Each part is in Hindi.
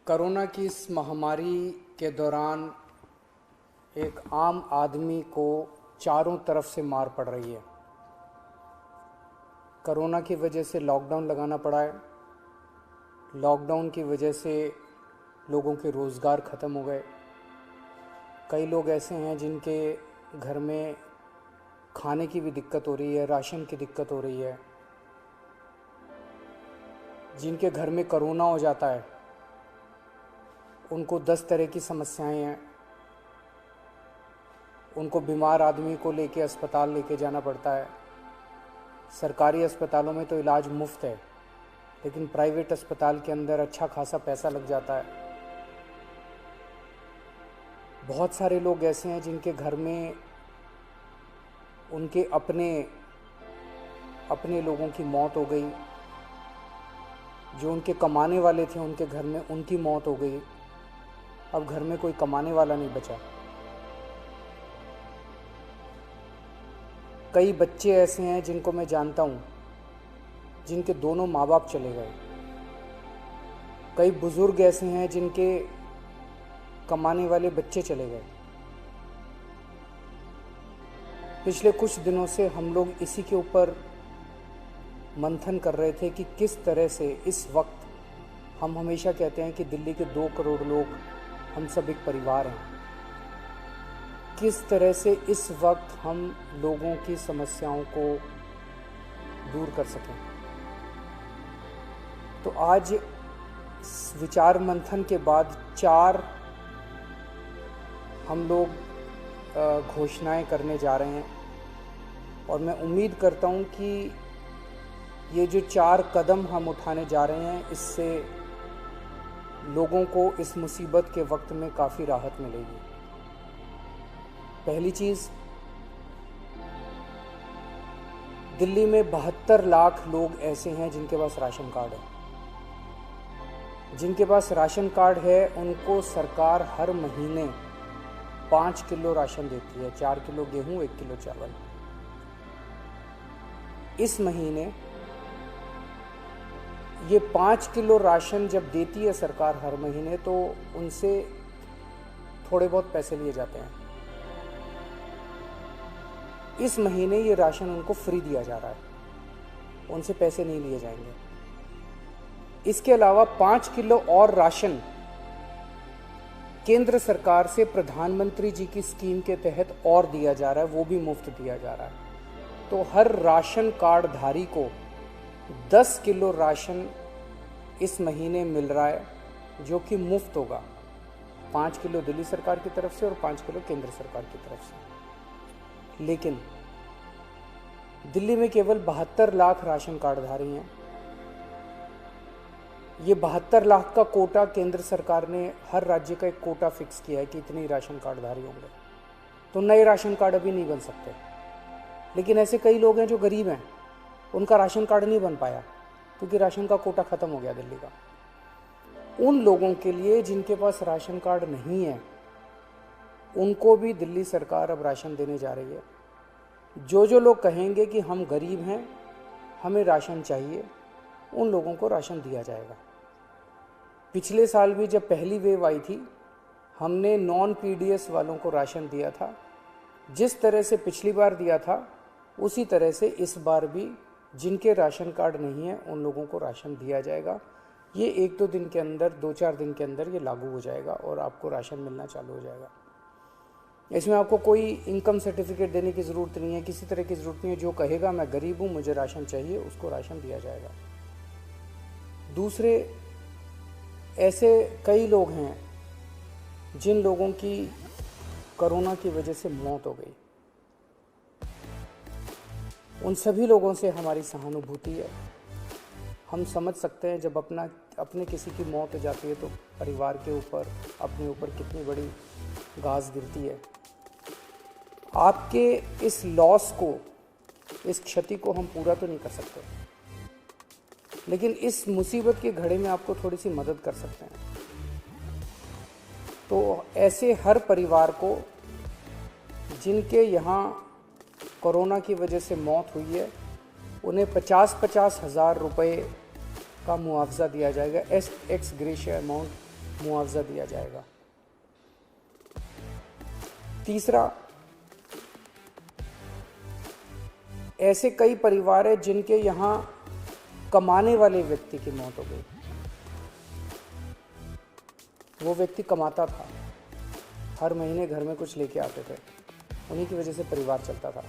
कोरोना की इस महामारी के दौरान एक आम आदमी को चारों तरफ से मार पड़ रही है। कोरोना की वजह से लॉकडाउन लगाना पड़ा है। लॉकडाउन की वजह से लोगों के रोज़गार ख़त्म हो गए। कई लोग ऐसे हैं जिनके घर में खाने की भी दिक्कत हो रही है, राशन की दिक्कत हो रही है। जिनके घर में कोरोना हो जाता है उनको 10 तरह की समस्याएं हैं। उनको बीमार आदमी को लेके अस्पताल लेके जाना पड़ता है। सरकारी अस्पतालों में तो इलाज मुफ्त है, लेकिन प्राइवेट अस्पताल के अंदर अच्छा खासा पैसा लग जाता है। बहुत सारे लोग ऐसे हैं जिनके घर में उनके अपने लोगों की मौत हो गई। जो उनके कमाने वाले थे उनके घर में उनकी मौत हो गई। अब घर में कोई कमाने वाला नहीं बचा। कई बच्चे ऐसे हैं जिनको मैं जानता हूँ जिनके दोनों माँ बाप चले गए। कई बुजुर्ग ऐसे हैं जिनके कमाने वाले बच्चे चले गए। पिछले कुछ दिनों से हम लोग इसी के ऊपर मंथन कर रहे थे कि किस तरह से इस वक्त, हम हमेशा कहते हैं कि दिल्ली के 2 करोड़ लोग हम सब एक परिवार हैं, किस तरह से इस वक्त हम लोगों की समस्याओं को दूर कर सकें। तो आज विचार मंथन के बाद 4 हम लोग घोषणाएं करने जा रहे हैं और मैं उम्मीद करता हूं कि ये जो 4 कदम हम उठाने जा रहे हैं इससे लोगों को इस मुसीबत के वक्त में काफ़ी राहत मिलेगी। पहली चीज़, दिल्ली में 72 लाख लोग ऐसे हैं जिनके पास राशन कार्ड है। जिनके पास राशन कार्ड है उनको सरकार हर महीने 5 किलो राशन देती है, 4 किलो गेहूं, 1 किलो चावल। इस महीने ये 5 किलो राशन जब देती है सरकार हर महीने, तो उनसे थोड़े बहुत पैसे लिए जाते हैं। इस महीने ये राशन उनको फ्री दिया जा रहा है, उनसे पैसे नहीं लिए जाएंगे। इसके अलावा 5 किलो और राशन केंद्र सरकार से प्रधानमंत्री जी की स्कीम के तहत और दिया जा रहा है, वो भी मुफ्त दिया जा रहा है। तो हर राशन कार्ड धारी को 10 किलो राशन इस महीने मिल रहा है, जो कि मुफ्त होगा। 5 किलो दिल्ली सरकार की तरफ से और 5 किलो केंद्र सरकार की तरफ से। लेकिन दिल्ली में केवल 72 लाख राशन कार्डधारी हैं। ये 72 लाख का कोटा केंद्र सरकार ने, हर राज्य का एक कोटा फिक्स किया है कि इतने ही राशन कार्डधारी होंगे। तो नए राशन कार्ड अभी नहीं बन सकते। लेकिन ऐसे कई लोग हैं जो गरीब हैं, उनका राशन कार्ड नहीं बन पाया क्योंकि राशन का कोटा ख़त्म हो गया दिल्ली का। उन लोगों के लिए जिनके पास राशन कार्ड नहीं है, उनको भी दिल्ली सरकार अब राशन देने जा रही है। जो लोग कहेंगे कि हम गरीब हैं, हमें राशन चाहिए, उन लोगों को राशन दिया जाएगा। पिछले साल भी जब पहली वेव आई थी, हमने नॉन पीडीएस वालों को राशन दिया था। जिस तरह से पिछली बार दिया था उसी तरह से इस बार भी जिनके राशन कार्ड नहीं है उन लोगों को राशन दिया जाएगा। ये 1-2 दिन के अंदर, 2-4 दिन के अंदर ये लागू हो जाएगा और आपको राशन मिलना चालू हो जाएगा। इसमें आपको कोई इनकम सर्टिफिकेट देने की ज़रूरत नहीं है, किसी तरह की ज़रूरत नहीं है। जो कहेगा मैं गरीब हूँ, मुझे राशन चाहिए, उसको राशन दिया जाएगा। दूसरे, ऐसे कई लोग हैं जिन लोगों की कोरोना की वजह से मौत हो गई। उन सभी लोगों से हमारी सहानुभूति है। हम समझ सकते हैं जब अपने किसी की मौत हो जाती है तो परिवार के ऊपर, अपने ऊपर कितनी बड़ी गाज गिरती है। आपके इस लॉस को, इस क्षति को हम पूरा तो नहीं कर सकते, लेकिन इस मुसीबत के घड़े में आपको थोड़ी सी मदद कर सकते हैं। तो ऐसे हर परिवार को जिनके यहाँ कोरोना की वजह से मौत हुई है, उन्हें 50-50 हज़ार रुपये का मुआवजा दिया जाएगा, एक्स ग्रेशिया अमाउंट मुआवजा दिया जाएगा। तीसरा, ऐसे कई परिवार हैं जिनके यहाँ कमाने वाले व्यक्ति की मौत हो गई। वो व्यक्ति कमाता था, हर महीने घर में कुछ लेके आते थे, उन्हीं की वजह से परिवार चलता था।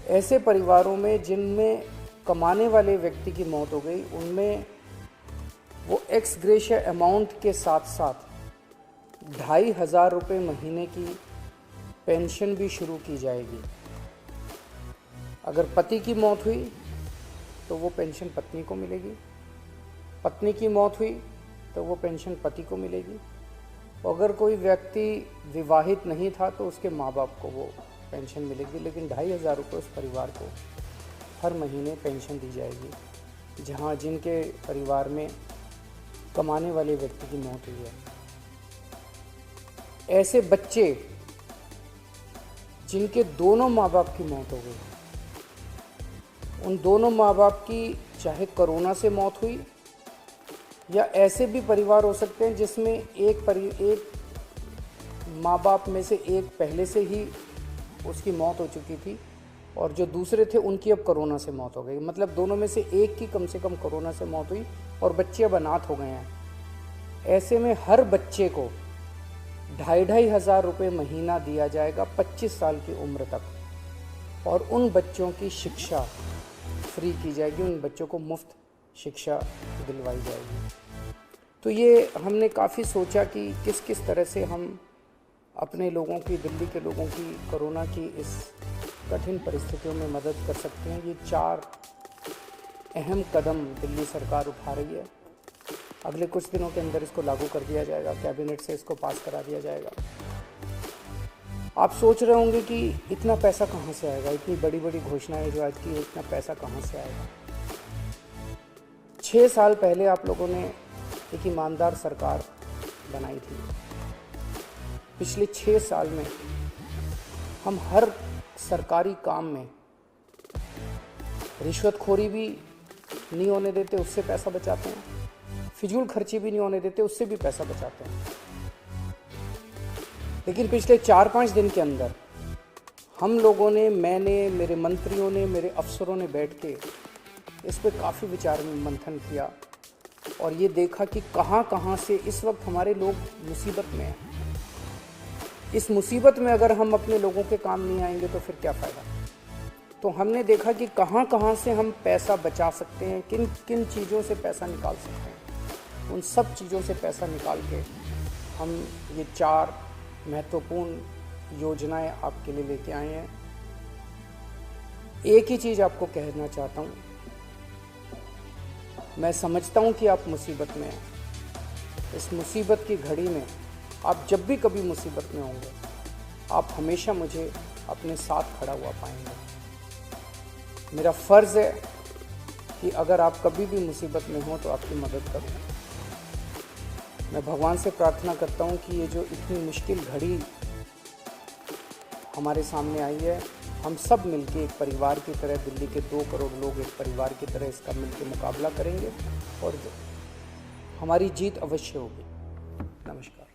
ऐसे परिवारों में जिनमें कमाने वाले व्यक्ति की मौत हो गई, उनमें वो एक्स ग्रेशिया अमाउंट के साथ साथ 2,500 रुपये महीने की पेंशन भी शुरू की जाएगी। अगर पति की मौत हुई तो वो पेंशन पत्नी को मिलेगी, पत्नी की मौत हुई तो वो पेंशन पति को मिलेगी, और अगर कोई व्यक्ति विवाहित नहीं था तो उसके माँ बाप को वो पेंशन मिलेगी। लेकिन 2,500 रुपये उस परिवार को हर महीने पेंशन दी जाएगी, जहाँ जिनके परिवार में कमाने वाले व्यक्ति की मौत हुई है। ऐसे बच्चे जिनके दोनों माँ बाप की मौत हो गई, उन दोनों माँ बाप की चाहे कोरोना से मौत हुई, या ऐसे भी परिवार हो सकते हैं जिसमें एक माँ बाप में से एक पहले से ही उसकी मौत हो चुकी थी और जो दूसरे थे उनकी अब कोरोना से मौत हो गई। मतलब दोनों में से एक की कम से कम कोरोना से मौत हुई और बच्चे अब अनाथ हो गए हैं। ऐसे में हर बच्चे को 2,500 रुपये महीना दिया जाएगा 25 साल की उम्र तक, और उन बच्चों की शिक्षा फ्री की जाएगी, उन बच्चों को मुफ्त शिक्षा दिलवाई जाएगी। तो ये हमने काफ़ी सोचा कि किस किस तरह से हम अपने लोगों की, दिल्ली के लोगों की कोरोना की इस कठिन परिस्थितियों में मदद कर सकते हैं। ये 4 अहम कदम दिल्ली सरकार उठा रही है। अगले कुछ दिनों के अंदर इसको लागू कर दिया जाएगा, कैबिनेट से इसको पास करा दिया जाएगा। आप सोच रहे होंगे कि इतना पैसा कहाँ से आएगा, इतनी बड़ी बड़ी घोषणाएं जो आज की, इतना पैसा कहाँ से आएगा। 6 साल पहले आप लोगों ने एक ईमानदार सरकार बनाई थी। पिछले 6 साल में हम हर सरकारी काम में रिश्वतखोरी भी नहीं होने देते, उससे पैसा बचाते हैं, फिजूल खर्ची भी नहीं होने देते, उससे भी पैसा बचाते हैं। लेकिन पिछले 4-5 दिन के अंदर हम लोगों ने, मैंने, मेरे मंत्रियों ने, मेरे अफसरों ने बैठ के इस पर काफ़ी विचार मंथन किया और ये देखा कि कहाँ कहाँ से इस वक्त हमारे लोग मुसीबत में हैं। इस मुसीबत में अगर हम अपने लोगों के काम नहीं आएंगे तो फिर क्या फ़ायदा। तो हमने देखा कि कहाँ कहाँ से हम पैसा बचा सकते हैं, किन किन चीज़ों से पैसा निकाल सकते हैं। उन सब चीज़ों से पैसा निकाल के हम ये 4 महत्वपूर्ण योजनाएं आपके लिए लेके आए हैं। एक ही चीज़ आपको कहना चाहता हूँ, मैं समझता हूँ कि आप मुसीबत में हैं। इस मुसीबत की घड़ी में आप जब भी कभी मुसीबत में होंगे, आप हमेशा मुझे अपने साथ खड़ा हुआ पाएंगे। मेरा फ़र्ज़ है कि अगर आप कभी भी मुसीबत में हो तो आपकी मदद करूँ। मैं भगवान से प्रार्थना करता हूँ कि ये जो इतनी मुश्किल घड़ी हमारे सामने आई है, हम सब मिलके एक परिवार की तरह, दिल्ली के 2 करोड़ लोग एक परिवार की तरह इसका मिलके मुकाबला करेंगे और हमारी जीत अवश्य होगी। नमस्कार।